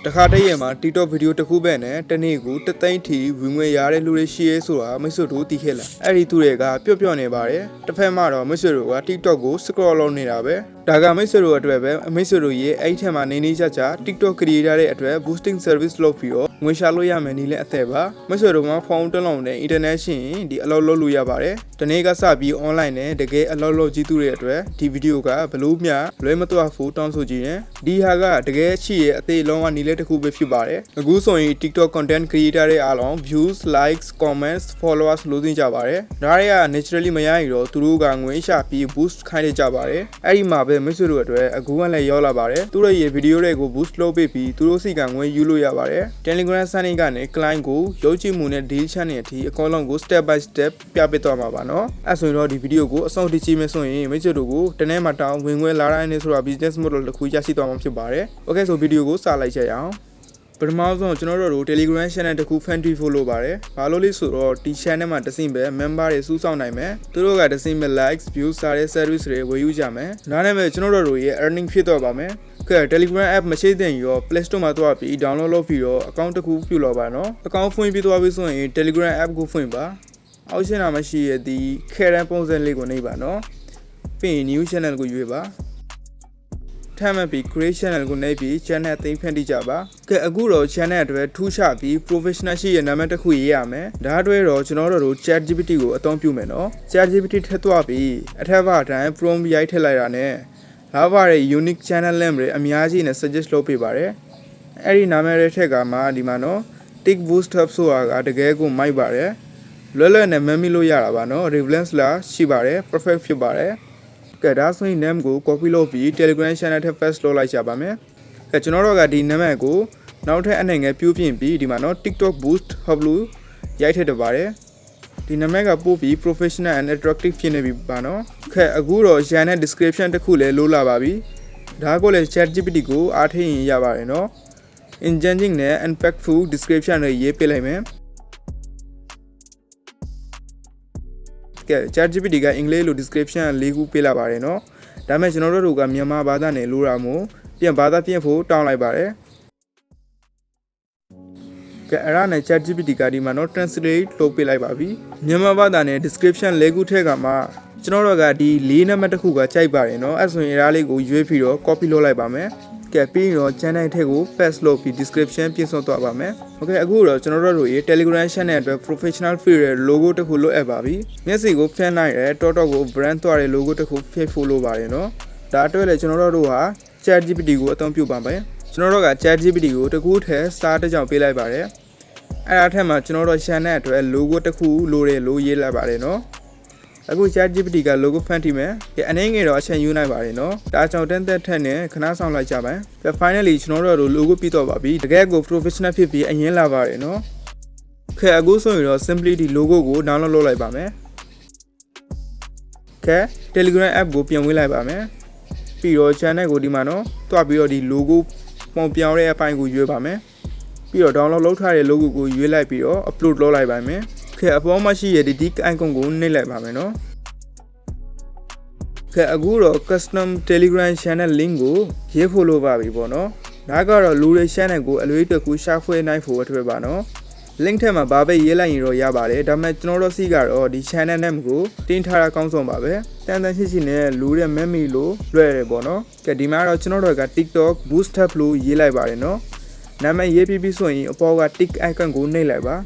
တခါတည်းရဲ့မှာ TikTok ဗီဒီယိုတစ်ခုပဲနဲ့တနေ့ကိုတသိန်းထီဝင်ငွေရတဲ့လူတွေရှိရဲဆိုတာမိတ်ဆွေတို့သိခဲ့လားအဲ့ဒီသူတွေကပျော့ပျော့နေပါတယ်တစ်ဖက်မှာတော့မိတ်ဆွေတို့က TikTok ကို scroll လုပ်နေတာပဲဒါကမိတ်ဆွေတို့အတွက်ပဲမိတ်ဆွေတို့ရဲ့အဲ့ထက်မှာနေနေကြကြ TikTok creator တဲ့အတွက် boosting service လုပ်ပြီးတော့ငွေရှာလို့ရမယ်နည်းလဲအသက်ပါမိတ်ဆွေတို့မှာဖုန်းတက်လုံးနဲ့ internet ရှိရင်ဒီအလုပ်လုပ်လို့ရပါတယ်ဒီနေ့ကစပြီး online နဲ့တကယ်အလုပ်လုပ်ကြည့်သူတွေအတွက်ဒီဗီဒီယိုကဘလို့မျှလွဲမသွားဖို့တောင်းဆိုကြည့်ရင်ဒီဟာကတကယ်ရှိရဲ့အသေးလုံးကနည်းလဲတစ်ခုပဲဖြစ်ပါတယ်အခုဆိုရင် TikTok content creator တွေအားလုံး views likes comments followers လို့သိကြပါတယ်ဒါတွေက naturally မရရင်တော့သူတို့ကငွေရှာပြီး boost ခိုင်းနေကြပါတယ်အဲ့ဒီမှာပဲမိတ်ဆွေတို့အတွက်အခုကလည်းရောက်လာပါတယ်သူတို့ရဲ့ဗီဒီယိုတွေကို boost လုပ်ပေးပြီးသူတို့စီကငွေယူလို့ရပါတယ် Telegram စနစ်ကနေ client ကိုရုပ်ကြည့်မှုနဲ့ deal channel အထိအကောလုံးကို step by step ပြပေးသွားမှာပါเนาะအဲ့ဆိုရင်တော့ဒီဗီဒီယိုကိုအဆုံးထိကြည့်မယ်ဆိုရင်မိတ်ဆွေတို့ကိုတနေ့မှတောင်းဝင်ငွေလာတိုင်းနေဆိုတာ business model တစ်ခုရရှိသွားမှာဖြစ်ပါတယ် okay ဆိုဗီဒီယိုကိုစလိုက်ကြရအောင်ပထမဆုံးကျွန်တော်တို့ Telegram channel တခု fan follow လုပ်ပါတယ်ဘာလို့လဲဆိုတော့ဒီ channel မှာတဆင့်ပဲ member တွေစုဆောင်းနိုင်မယ်သူတို့ကတဆင့်ပဲ likes views စားတဲ့ service တွေဝယ်ယူကြမယ်ဒါနဲ့ပဲကျွန်တော်တို့ရဲ့ earning ဖြစ်တော့ပါမယ်ကဲ Telegram app မရှိတဲ့ရော Play Store မှာသွားပြီး download လုပ်ပြီးတော့ account တစ်ခုပြုလုပ်ပါနော် account ဖွင့်ပြီးသွားပြီဆိုရင် Telegram app ကိုဖွင့်ပါအောက်ရှင်းတာမရှိရတဲ့ခဲရန်ပုံစံလေးကိုနှိပ်ပါနော်ပြီးရင် new channel ကိုရွေးပါထမ်းမဲ့ပြီး create channel ကိုနှိပ်ပြီး channel အသိမ်းဖန်တီးကြပါကဲအခုတော့ channel အတွက်ထူးခြားပြီး professional ရှိရဲ့နာမည်တစ်ခုရေးရမယ်ဒါအတွက်တော့ကျွန်တော်တို့ ChatGPT ကိုအသုံးပြုမယ်နော် ChatGPT ထည့်သွားပြီးအထက်ဘာအတိုင်း prompt ရိုက်ထည့်လိုက်တာနဲ့လာပါတဲ့ unique channel name တွေအများကြီးနဲ့ suggest လုပ်ပေးပါတယ်အဲ့ဒီနာမည်တွေထက်ကမှဒီမှာနော် tick boost up ဆိုတာကတကယ်ကိုမိုက်ပါတယ်လွယ်လွယ်နဲ့မမိလို့ရတာပါနော် relevance လာရှိပါတယ် perfect ဖြစ်ပါတယ်ကဲဒါဆိုရင် name ကို copy လုပ်ပြီး Telegram channel ထက် paste လုပ်လိုက်ကြပါမယ်ကဲကျွန်တော်တို့ကဒီနာမည်ကိုနောက်ထပ်အနေငယ်ပြုပြင်ပြီးဒီမှာနော် TikTok boost hub လို့ရိုက်ထည့်တော့ပါတယ်ဒီနာမည်ကပို့ပြီး professional and attractive ဖြစ်နေပြီပါနော်ခဲအခုတော့ channel description တစ်ခုလည်းလိုလာပါပြီဒါကိုလည်း ChatGPT ကိုအားထည့်ရင်ရပါတယ်နော် engaging နဲ့ impactful description တွေရေးပေးလိုက်မယ်ကဲ ChatGPT ကအင်္ဂလိပ်လို description ၄ခုပေးလာပါတယ်နော်ဒါပေမဲ့ကျွန်တော်တို့ကမြန်မာဘာသာနဲ့လိုတာမို့ပြန်ဘာသာပြင်ဖို့တောင်းလိုက်ပါတယ်ကဲအဲ့ဒါနဲ့ ChatGPT ကဒီမှာနော် translate လုပ်ပေးလိုက်ပါပြီမြန်မာဘာသာနဲ့ description ၄ခုထည့်ကမှကျွန်တော်တို့ကဒီ၄နံပါတ်တစ်ခုကကြိုက်ပါတယ်နော်အဲ့ဆိုရင်အဲ့ဒါလေးကိုရွေးပြီးတော့ copy လုပ်လိုက်ပါမယ်ကဲပြီးတော့ channel ထက်ကို paste လုပ်ပြီး description ပြင်ဆင်သွားပါမယ် okay အခုတော့ကျွန်တော်တို့ရဲ့ Telegram channel အတွက် professional feel ရဲ့ logo တစ်ခုလိုအပ်ပါပြီမျက်စိကိုဖျက်နိုင်တဲ့ TikTok ကို brand သွားတဲ့ logo တစ်ခုဖျက်ဖို့လိုပါတယ်နော်ဒါအတွက်လည်းကျွန်တော်တို့ဟာ ChatGPT ကိုအသုံးပြုပါမယ်ကျွန်တော်တို့က ChatGPT ကိုတစ်ခုထည့် star တစ်ကြောင်ပေးလိုက်ပါတယ်အဲ့ဒါထက်မှကျွန်တော်တို့ channel အတွက် logo တစ်ခုလိုတယ်လို့ရေးလိုက်ပါတယ်နော်အခု ChatGPT က logo ဖန်တီးမယ်။အနေငယ်တော့အချိန်ယူနိုင်ပါတယ်နော်။ဒါကြောင့်တန်းသက်ထက်နဲ့ခဏဆောင်လိုက်ကြပါ။ finally ကျွန်တော်တို့ logo ပြီးတော့ပါပြီ။တကယ်ကို professional ဖြစ်ပြီးအရင်လာပါတယ်နော်။ခဲအခုဆိုရင်တော့ simply ဒီ logo ကို download လုပ်လိုက်ပါမယ်။ခဲ Telegram app ကိုပြန်ဝင်လိုက်ပါမယ်။ပြီးတော့ channel ကိုဒီမှာနော်။တွားပြီးတော့ဒီ logo ပုံပြောင်းတဲ့အပိုင်းကိုရွေးပါမယ်။ပြီးတော့ download လုပ်ထားတဲ့ logo ကိုရွေးလိုက်ပြီးတော့ upload လုပ်လိုက်ပါမယ်။ခဲအပေါ်မှာရှိရတဲ့ဒီ icon ကိုနှိပ်လိုက်ပါမယ်နော်ခဲအခုတော့ custom Telegram channel link ကိုရေးဖို့လိုပါပြီပေါ့နော်ဒါကတော့လူတွေ channel ကိုအလွေးတကူရှာဖွေနိုင်ဖို့အတွက်ပါနော် link ထဲမှာဘာပဲရေးလိုက်ရင်တော့ရပါတယ်ဒါပေမဲ့ကျွန်တော်တို့စီကတော့ဒီ channel name ကိုတင်ထားတာကောင်းဆုံးပါပဲတန်တန်ရှိရှိနဲ့လူတွေ meme လို့လွှဲရတယ်ပေါ့နော်ကဲဒီမှာတော့ကျွန်တော်တို့က TikTok boost up လို့ရေးလိုက်ပါတယ်နော်နာမည်ရေးပြီးဆိုရင်အပေါ်က tick icon ကိုနှိပ်လိုက်ပါ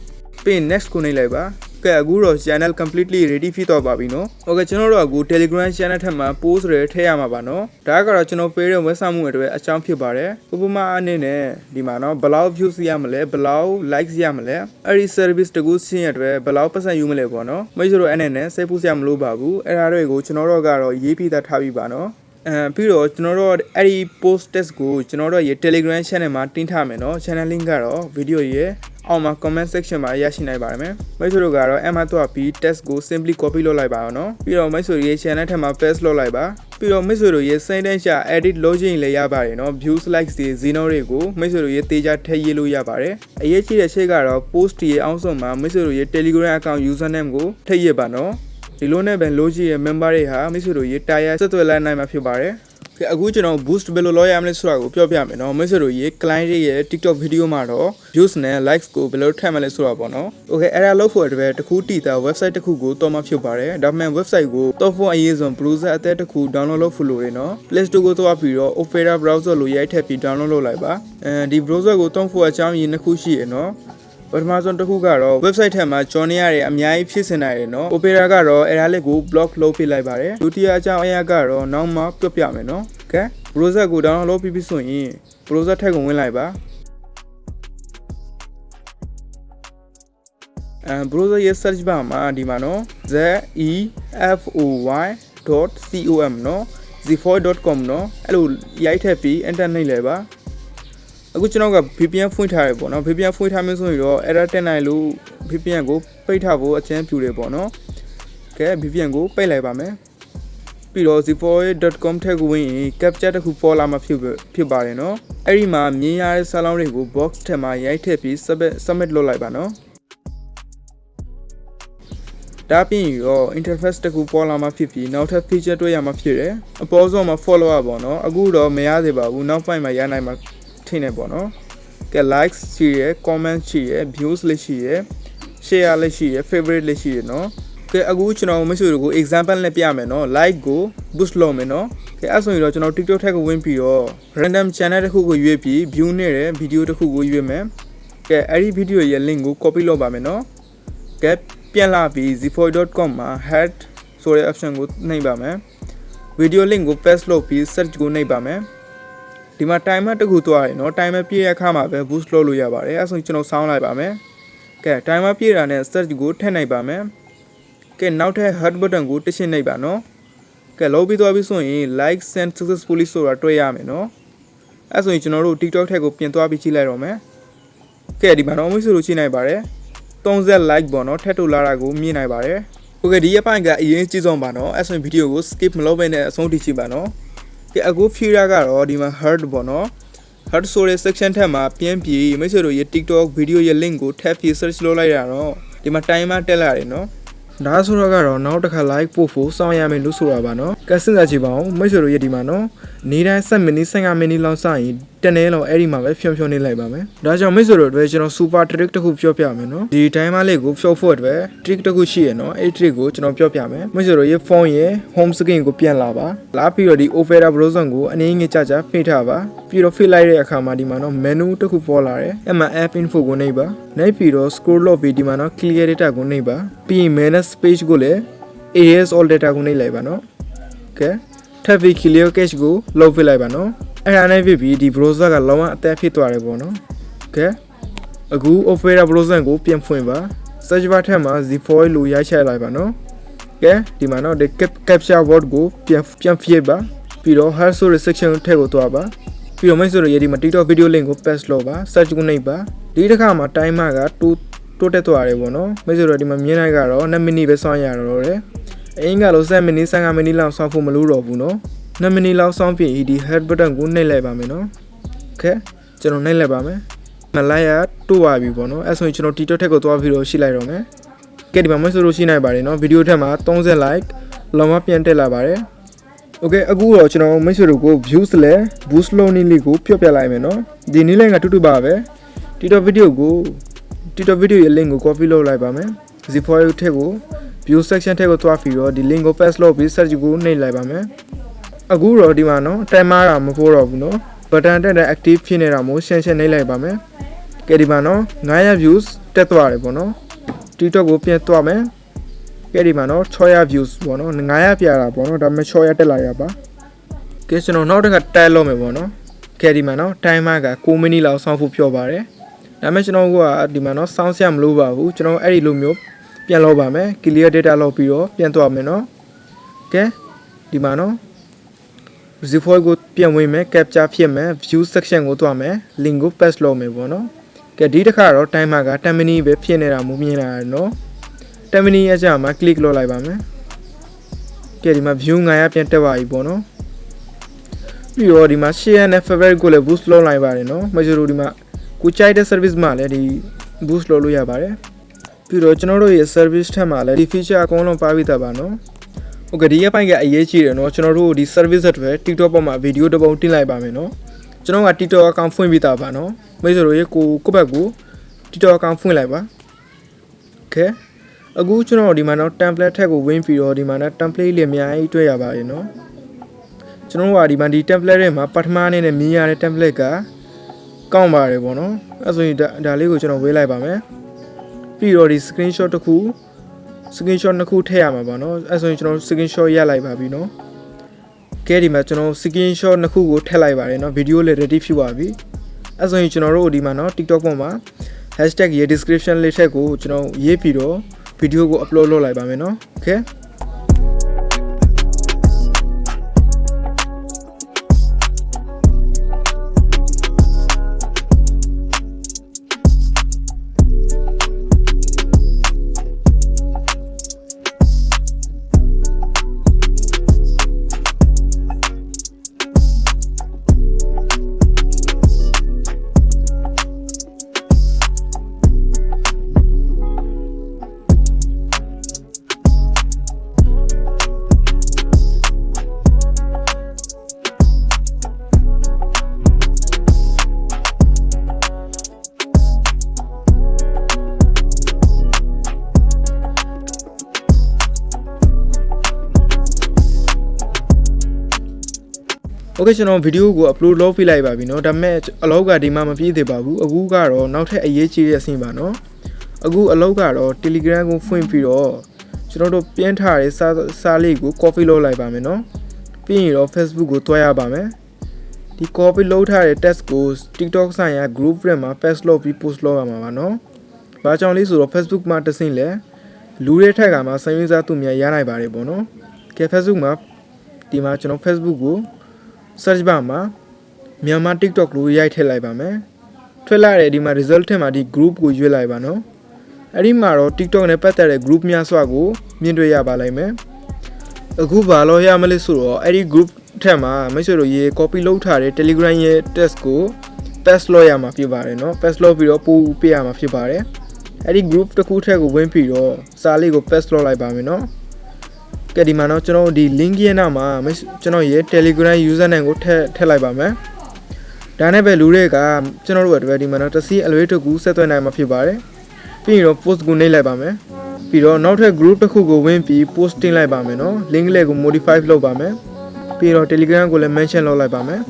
ပြီး next ကိုနှိပ်လိုက်ပါကဲအခုတော့ channel completely ready ဖြစ်တော့ပါပြီနော် okay ကျွန်တော်တို့အခု Telegram channel ထက်မှာ post တွေထည့်ရမှာပါနော်ဒါကတော့ကျွန်တော်ပေးတဲ့ website မှုတွေအကြောင်းဖြစ်ပါတယ်ဥပမာအနေနဲ့ဒီမှာနော်ဘယ်လောက် views ရမလဲဘယ်လောက် likes ရမလဲအဲ့ဒီ service တကူဆင်းရတဲ့ဘယ်လောက်ပတ်စံယူမလဲပေါ့နော်မိတ်ဆွေတို့အနေနဲ့စိတ်ပူစရာမလိုပါဘူးအဲ့ဒါတွေကိုကျွန်တော်တို့ကတော့ရေးပြီးသားထားပြီးပါနော်ပြီးတော့ကျွန်တော်တို့အဲ့ဒီ post test ကိုကျွန်တော်တို့ရဲ့ Telegram channel မှာတင်ထားမယ်နော် channel link ကတော့ video ရဲ့အောက်မှာ comment section မှာရရှိနိုင်ပါမယ်မိတ်ဆွေတို့ကတော့အဲ့မှာတော့ပြီး test ကို simply copy လုပ်လိုက်ပါအောင်နော်ပြီးတော့မိတ်ဆွေတို့ရဲ့ channel ထက်မှာ paste လုပ်လိုက်ပါပြီးတော့မိတ်ဆွေတို့ရဲ့စိမ့်တန်းရှာ edit လုပ်ခြင်းလည်းရပါတယ်နော် views likes တွေ zeno တွေကိုမိတ်ဆွေတို့ရဲ့တေးကြထည့်ရေးလို့ရပါတယ်အရေးကြီးတဲ့ချက်ကတော့ post ရဲ့အောက်ဆုံးမှာမိတ်ဆွေတို့ရဲ့ Telegram account username ကိုထည့်ရပါနော်ဒီလိုနဲ့ပဲ logic ရဲ့ member တွေဟာမိတ်ဆွေတို့ရဲ့ tire ဆက်သွယ်လိုက်နိုင်မှာဖြစ်ပါတယ်က အခုကျွန်တော် boost ဘယ်လိုလုပ်ရမလဲဆိုတာကိုပြောပြမယ်နော်မိတ်ဆွေတို့ရေ client ရဲ့ TikTok video မှာတော့ views နဲ့ likes ကိုဘယ်လိုထည့်မလဲဆိုတာပေါ့နော် Okay အဲ့ဒါလုပ်ဖို့အတွက်တခုတည်တာ website တစ်ခုကိုတော့မှဖြစ်ပါတယ်ဒါပေမဲ့ website ကို top 4 အရေးဆုံး browser အသက်တစ်ခု download လုပ်ဖို့လိုရနော် Play Store ကိုသွားပြီးတော့ Opera browser လို့ရိုက်ထည့်ပြီး download လုပ်လိုက်ပါဒီ browser ကိုတော့ဖို့အကြောင်းရင်းတစ်ခုရှိရနော်ပထမဆုံးတစ်ခုကတော့ website ထဲမှာ join ရတဲ့အများကြီးဖြစ်စင်နိုင်တယ်နော် Opera ကတော့အဲ့ဒါလေးကို block လုပ်ပေးလိုက်ပါတယ်ဒုတိယအကြောင်းအရာကတော့နောက်မှပြောပြမယ်နော် Okay browser ကို download လုပ်ပြီးဆိုရင် browser ထက်ကိုဝင်လိုက်ပါbrowser ရဲ့ search bar မှာဒီမှာနော် zefoy.com နော် zefoy.com နော်အဲ့လိုရိုက်ထည့်ပြီး enter နှိပ်လိုက်ပါအခုကျွန်တော်က VPN ဖွင့်ထားရပေါ့နော် VPN ဖွင့်ထားမှဆိုရင်တော့ error တက်နိုင်လို့ VPN ကိုပိတ်ထားဖို့အကြံပြုတယ်ပေါ့နော်ကဲ VPN ကိုပိတ်လိုက်ပါမယ်ပြီးတော့ zefoy.com ထည့်ကိုဝင်ရင် captcha တစ်ခုပေါ်လာမှာဖြစ်ပါတယ်နော်အဲ့ဒီမှာမြင်ရတဲ့စာလုံးတွေကို box ထဲမှာရိုက်ထည့်ပြီး submit လုပ်လိုက်ပါနော်ဒါပြင်ရော interface တစ်ခုပေါ်လာမှာဖြစ်ပြီးနောက်ထပ် feature တွေ့ရမှာဖြစ်တယ်အပေါ်ဆုံးမှာ follow up ပေါ့နော်အခုတော့မရသေးပါဘူးနောက်ပိုင်းမှာရနိုင်မှာထင်နေပေါ့နော်ကဲ likes ရှိရယ် comment ရှိရယ် views လေးရှိရယ် share လေးရှိရယ် favorite လေးရှိရယ်နော်ကဲအခုကျွန်တော်မိတ်ဆွေတို့ကို example နဲ့ပြမယ်နော် like ကို boost လုပ်မယ်နော်ကဲအဲ့ဆိုရင်တော့ကျွန်တော် TikTok ထက်ကိုဝင်ပြီးတော့ random channel တစ်ခုကိုရွေးပြီး view နေတဲ့ video တစ်ခုကိုရွေးမယ်ကဲအဲ့ဒီ video ရဲ့ link ကို copy လုပ်ပါမယ်နော်ကဲပြန်လာပြီး zefoy.com မှာ head ဆိုတဲ့ option ကိုနှိပ်ပါမယ် video link ကို paste လုပ်ပြီး search ကိုနှိပ်ပါမယ်ဒီမှာ timer တစ်ခုသွားရနော် timer ပြည့်ရခါမှာပဲ boost လုပ်လို့ရပါတယ်အဲ့ဆိုရင်ကျွန်တော်စောင်းလိုက်ပါမယ်ကဲ timer ပြည့်တာနဲ့ search ကိုထည့်နှိပ်ပါမယ်ကဲနောက်ထပ် head button ကိုတစ်ချက်နှိပ်ပါနော်ကဲလုပ်ပြီးသွားပြီဆိုရင် like sent successfully ဆိုတာတွေ့ရမယ်နော်အဲ့ဆိုရင်ကျွန်တော်တို့ TikTok ထက်ကိုပြင်သွားပြီးကြည့်လိုက်တော့မယ်ကဲဒီမှာတော့မိတ်ဆွေတို့ကြည့်နိုင်ပါတယ်30 like ပေါ့နော်ထက်တူလာတာကိုမြင်နိုင်ပါတယ်โอเคဒီအပိုင်းကအရင်ကြည့်ဆုံးပါနော်အဲ့ဆိုရင်ဗီဒီယိုကို skip မလုပ်ဘဲနဲ့အဆုံးထိကြည့်ပါနော်ကဲအခု feature ကတော့ဒီမှာ heard ပေါ့နော် heard ဆိုတဲ့ section ထက်မှာပြန်ပြီးမိတ်ဆွေတို့ရဲ့ TikTok video ရဲ့ link ကိုထပ်ပြီး search လုပ်လိုက်ရတော့ဒီမှာ timer တက်လာတယ်နော်ဒါဆိုတော့ကတော့နောက်တစ်ခါ like ပို့ဖို့စောင့်ရမယ်လို့ဆိုတာပါနော်ကဲစဉ်းစားကြည့်ပါဦးမိတ်ဆွေတို့ရဲ့ဒီမှာနော်နေ့တိုင်း7မိနစ်15မိနစ်လောက်စရင်တနေ့လုံးအဲ့ဒီမှာပဲဖြုံနေလိုက်ပါမယ်ဒါကြောင့်မိတ်ဆွေတို့အတွက်ကျွန်တော် super trick တစ်ခုပြောပြမယ်နော်ဒီ timer လေးကိုဖြုတ်ဖို့အတွက် trick တစ်ခုရှိရနော်အဲ့ trick ကိုကျွန်တော်ပြောပြမယ်မိတ်ဆွေတို့ရဲ့ phone ရဲ့ home screen ကိုပြန်လာပါလာပြီးတော့ဒီ Opera browser ကိုအနည်းငယ်ကြာဖိထားပါပြီးတော့ဖိလိုက်တဲ့အခါမှာဒီမှာနော် menu တစ်ခုပေါ်လာတယ်အဲ့မှာ app info ကိုနှိပ်ပါနှိပ်ပြီးတော့ scroll လုပ်ပြီးဒီမှာနော် clear data ကိုနှိပ်ပါပြီး manage page ကိုလည်း AS all data ကိုနှိပ်လိုက်ပါနော်ကဲထပ်ပြီး clear cache ကိုလုပ်ဖိလိုက်ပါနော်အဲ့ဒါနဲ့ပြီးဒီ browser ကလုံးဝအသက်ဖြစ်သွားတယ်ပေါ့နော်ကဲအခု Opera browser ကိုပြန်ဖွင့်ပါ search bar ထက်မှာ zefoy လို့ရိုက်ချလိုက်ပါနော်ကဲဒီမှာနော်ဒီ capture word ကိုပြန်ဖြည့်ပါပြီးတော့ head so section ထက်ကိုသွားပါပြီးတော့မိတ်ဆွေတို့ရဲ့ဒီမှာ TikTok video link ကို paste လုပ်ပါ search ကိုနှိပ်ပါဒီတစ်ခါမှာ timer ကတိုးတက်သွားတယ်ပေါ့နော်မိတ်ဆွေတို့ဒီမှာမြင်လိုက်ကတော့2မိနစ်ပဲစောင့်ရတော့တယ်အင်းကလို့7မိနစ်15မိနစ်လောက်စောင့်ဖို့မလိုတော့ဘူးနော်2မိနစ်လောက်စောင့်ပြီးဒီ head button ကိုနှိပ်လိုက်ပါမယ်နော်โอเคကျွန်တော်နှိပ်လိုက်ပါမယ်မလိုက်ရတိုးပါပြီပေါ့နော်အဲ့ဆိုရင်ကျွန်တော် TikTok ထက်ကိုသွားပြီးတော့ရှိလိုက်တော့မယ်ကဲဒီမှာမိတ်ဆွေတို့ရှိနိုင်ပါတယ်နော်ဗီဒီယိုထက်မှာ30 like လောမပြန်တက်လာပါတယ်โอเคအခုတော့ကျွန်တော်မိတ်ဆွေတို့ကို views လဲ boost လုပ်နည်းလေးကိုပြောပြလိုက်မယ်နော်ဒီနည်းလေးကတူတူပါပဲ TikTok video ရဲ့ link ကို copy လုပ်လိုက်ပါမယ် zefoy ထက်ကို view section ထက်ကိုသွားပြီးတော့ဒီ link ကို paste လုပ်ပြီး search ကိုနှိပ်လိုက်ပါမယ်အခုတော့ဒီမှာနော် timer ကမပေါ်တော့ဘူးနော် button တက်တဲ့ active ဖြစ်နေတာမို့ရှင်းနှိပ်လိုက်ပါမယ်ကဲဒီမှာနော်900 views တက်သွားတယ်ပေါ့နော် TikTok ကိုပြန်သွားမယ်ကဲဒီမှာနော်600 views ပေါ့နော်900ပြတာပေါ့နော်ဒါပေမဲ့600တက်လာရပါကဲကျွန်တော်နောက်တစ်ခါတက်လို့မယ်ပေါ့နော်ကဲဒီမှာနော် timer က9မိနစ်လောက်စောင့်ဖို့ပြောပါတယ်ဒါပေမဲ့ကျွန်တော်ကဒီမှာနော်စောင့်စရာမလိုပါဘူးကျွန်တော်အဲ့ဒီလိုမျိုးပြန်လုပ်ပါမယ် clear data လုပ်ပြီးတော့ပြန်သွားမယ်နော်ကဲဒီမှာနော် zefoy ကိုပြန်ဝင်မယ် capture ဖြစ်မယ် view section ကိုသွားမယ် link ကို paste လုပ်မယ်ပေါ့နော်ကဲဒီတစ်ခါတော့ timer က10မိနစ်ပဲဖြစ်နေတာမျိုးမြင်လာတယ်နော်10မိနစ်အကြာမှာ click လုပ်လိုက်ပါမယ်ကဲဒီမှာ view 900ပြန်တက်ပါပြီပေါ့နော်ပြီးတော့ဒီမှာ share နဲ့ favorite ကိုလည်း boost လုပ်လိုက်ပါတယ်နော်မကျတို့ဒီမှာကိုကြိုက်တဲ့ service မှာလည်းဒီ boost လုပ်လို့ရပါတယ်ပြီးတော့ကျွန်တော်တို့ရဲ့ service ထက်မှာလည်းဒီ feature အကုန်လုံးပါပြီးသားပါနော် Okay ဒီအပိုင်းကအရေးကြီးတယ်နော်ကျွန်တော်တို့ဒီ service အတွက် TikTok ပေါ်မှာ video တစ်ပုံတင်လိုက်ပါမယ်နော်ကျွန်တော်က TikTok account ဖွင့်ပြီးသားပါနော်မိတ်ဆွေတို့ရေကိုဘက်ကို TikTok account ဖွင့်လိုက်ပါ Okay အခုကျွန်တော်ဒီမှာတော့ template ထက်ကိုဝင်ပြီးတော့ဒီမှာတော့ template လေးအများကြီးတွေ့ရပါတယ်နော်ကျွန်တော်ကဒီမှာဒီ template ထဲမှာပထမအနေနဲ့မြင်ရတဲ့ template ကကောင်းပါတယ်ပေါ့နော်အဲဆိုရင်ဒါလေးကိုကျွန်တော်ဝေးလိုက်ပါမယ်ပြီးတော့ဒီ screenshot တစ်ခု screenshot နှစ်ခုထည့်ရမှာပါနော်အဲဆိုရင်ကျွန်တော် screenshot ရလိုက်ပါပြီနော်ကဲဒီမှာကျွန်တော် screenshot နှစ်ခုကိုထည့်လိုက်ပါတယ်နော် video လေး ready ဖြစ်ပါပြီအဲဆိုရင်ကျွန်တော်တို့ဒီမှာနော် TikTok ပေါ်မှာ hashtag ရဲ့ description လေးထက်ကိုကျွန်တော်ရေးပြီးတော့ video ကို upload လုပ်လိုက်ပါမယ်နော် okay Okay ကျွန်တော် video ကို upload လုပ်ပြလိုက်ပါပြီเนาะဒါပေမဲ့အလောက်ကဒီမှာမပြည့်သေးပါဘူးအခုကတော့နောက်ထပ်အရေးကြီးတဲ့အဆင့်ပါเนาะအခုအလောက်ကတော့ Telegram ကိုဖွင့်ပြီးတော့ကျွန်တော်တို့ပြန်ထားတဲ့စာလေးကို copy လုပ်လိုက်ပါမယ်เนาะပြီးရင်တော့ Facebook ကိုတွားရပါမယ်ဒီ copy လုပ်ထားတဲ့ text ကို TikTok ဆိုင်ရာ group ထဲမှာ paste လုပ်ပြီး post လုပ်ရမှာပါเนาะဘာကြောင့်လဲဆိုတော့ Facebook မှာတစ်ဆင့်လဲလူတွေထက်ကမှာစာရင်းစားသူများရနိုင်ပါတယ်ပေါ့เนาะကဲ Facebook မှာဒီမှာကျွန်တော် Facebook ကိုsearch bar မှာမြန်မာ TikTok လို့ရိုက်ထည့်လိုက်ပါမယ်ထွက်လာတဲ့ဒီမှာ result ထဲမှာဒီ group ကိုရွေးလိုက်ပါနော်အဲ့ဒီမှာတော့ TikTok နဲ့ပတ်သက်တဲ့ group များစွာကိုမြင်တွေ့ရပါလိမ့်မယ်အခုဘာလို့ရမလဲဆိုတော့အဲ့ဒီ group ထဲမှာမိတ်ဆွေတို့ရေ copy လုပ်ထားတဲ့ Telegram ရဲ့ text ကို paste လုပ်ရမှာဖြစ်ပါတယ်နော် paste လုပ်ပြီးတော့ပို့ပေးရမှာဖြစ်ပါတယ်အဲ့ဒီ group တစ်ခုထက်ကိုဝင်ပြီးတော့စာလေးကို paste လုပ်လိုက်ပါမယ်နော်ကဲဒီမှာတော့ကျွန်တော်ဒီ link ရဲ့နောက်မှာကျွန်တော်ရဲ့ Telegram username ကိုထည့်လိုက်ပါမယ်ဒါနဲ့ပဲလူတွေကကျွန်တော်တို့အတွက်ဒီမှာတော့တစ်စီးအလွေးတစ်ခုဆက်သွယ်နိုင်မှာဖြစ်ပါတယ်ပြီးရင်တော့ post ကိုနှိပ်လိုက်ပါမယ်ပြီးတော့နောက်ထပ် group တစ်ခုကိုဝင်ပြီး post တင်လိုက်ပါမယ်နော် link လေးကို modify လုပ်ပါမယ်ပြီးတော့ Telegram ကိုလည်း mention လုပ်လိုက်ပါမယ်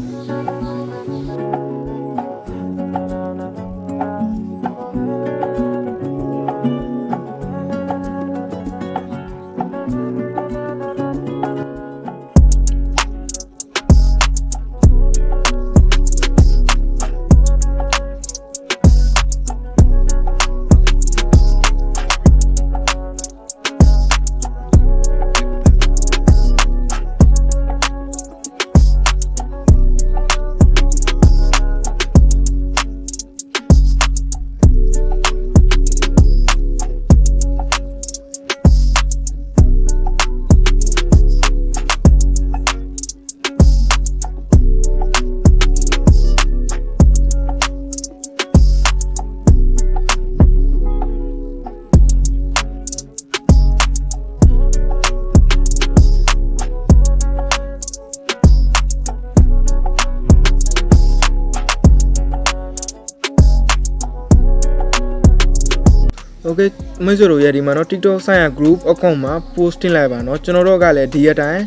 Okay မိတ်ဆွေတို့ရဲ့ဒီမှာတော့ TikTok ဆိုင်ရာ group account မှာ post တင်လိုက်ပါเนาะကျွန်တော်တို့ကလည်းဒီအတိုင်း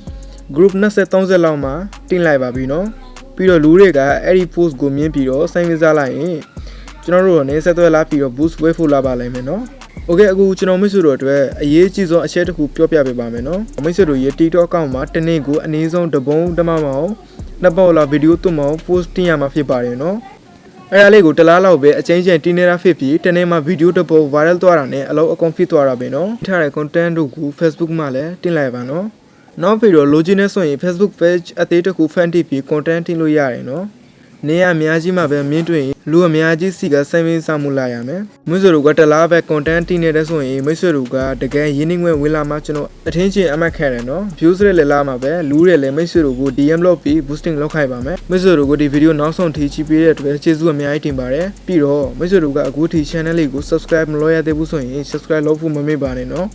group 20-30လောက်မှာတင်လိုက်ပါပြီเนาะပြီးတော့လူတွေကအဲ့ဒီ post ကိုမြင်ပြီးတော့စိတ်ဝင်စားလိုက်ရင်ကျွန်တော်တို့ကနေဆက်သွယ်လာပြီးတော့ boost ဝယ်ဖို့လာပါလိမ့်မယ်เนาะ Okay အခုကျွန်တော်မိတ်ဆွေတို့အတွက်အရေးကြီးဆုံးအချက်တစ်ခုပြောပြပေးပါမယ်เนาะမိတ်ဆွေတို့ရဲ့ TikTok account မှာတစ်နေ့ကိုအနည်းဆုံးတစ်ပုံတစ်မမအောင်နှစ်ပေါက်လောက် video သွတ်မအောင် post တင်ရမှာဖြစ်ပါတယ်เนาะအဲ့ဒါလေးကိုတလားလောက်ပဲအချင်းချင်းတင်းနေတာဖြစ်ပြီးတနေ့မှာဗီဒီယိုတစ်ပုဒ် viral သွားတာနဲ့အလုံးအကုန်ဖြစ်သွားတာပဲเนาะထားတဲ့ content တို့ကို Facebook မှာလည်းတင်လိုက်ပါเนาะနောက်ဗီဒီယိုလိုချင်နေဆိုရင် Facebook page အသေးတစ်ခု fan တိပြီး content တင်လို့ရတယ်เนาะနေရအများကြီးမှာပဲမြင်တွေ့ရင်လူအများကြီးစီကစိတ်ဝင်စားမှုလာရမယ်မိတ်ဆွေတို့ကတလားပဲ content တင်နေတဲ့ဆိုရင်မိတ်ဆွေတို့ကတကယ်ရင်းနှီးငွေဝင်လာမှကျွန်တော်အထင်းချင်းအမှတ်ခံတယ်เนาะ views တွေလည်းလာမှာပဲလူတွေလည်းမိတ်ဆွေတို့ကို DM လုပ်ပြီး boosting လုပ်ခိုင်းပါမယ်မိတ်ဆွေတို့ကိုဒီဗီဒီယိုနောက်ဆုံးထိကြည့်ပေးတဲ့အတွက်ကျေးဇူးအများကြီးတင်ပါတယ်ပြီးတော့မိတ်ဆွေတို့ကအခုထိ channel လေးကို subscribe မလုပ်ရသေးဘူးဆိုရင် subscribe လုပ်ဖို့မမေ့ပါနဲ့เนาะ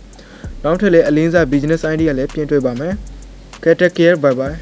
နောက်ထပ်လည်းအလင်းစား business idea လည်းပြင်တွေ့ပါမယ်ကဲ take care bye bye